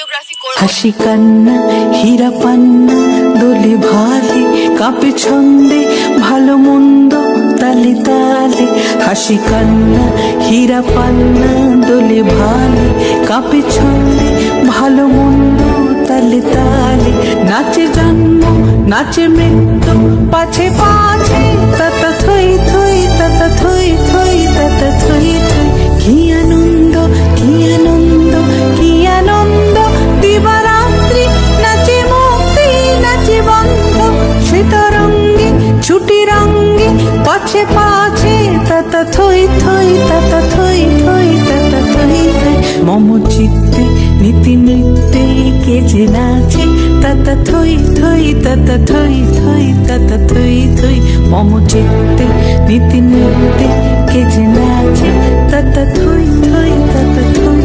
Choreography করব। হাসি কান্না হীরা পান্না দোলে ভালে কাঁপে ছন্দে ভালো মন্দ তালে তালে। হাসি কান্না হীরা পান্না দোলে ভালে কাঁপে ছন্দে ভালো মন্দ তালে তালে। নাচে জন্ম নাচে মৃত্যু পাছে পাছে তাতা থই থই তাতা থই থই তাতা থই থই। কি আনন্দ কি আনন্দ কি আনন্দ দিবারাত্রি নাচে মুক্তি নাচে বন্ধ। শীতরঙ্গে ছুটি রঙ্গে পাছে পাছে তাতা থই থই তাতা থই থই তাতা থই থই। মম চিত্তে নীতি নৃত্যে কে যে নাচে তাতা থই থই তাতা থই থই তাতা থই থই। মম চিত্তে নীতি নৃত্যে কে যে নাচে তাতা থই থই তাতা থই।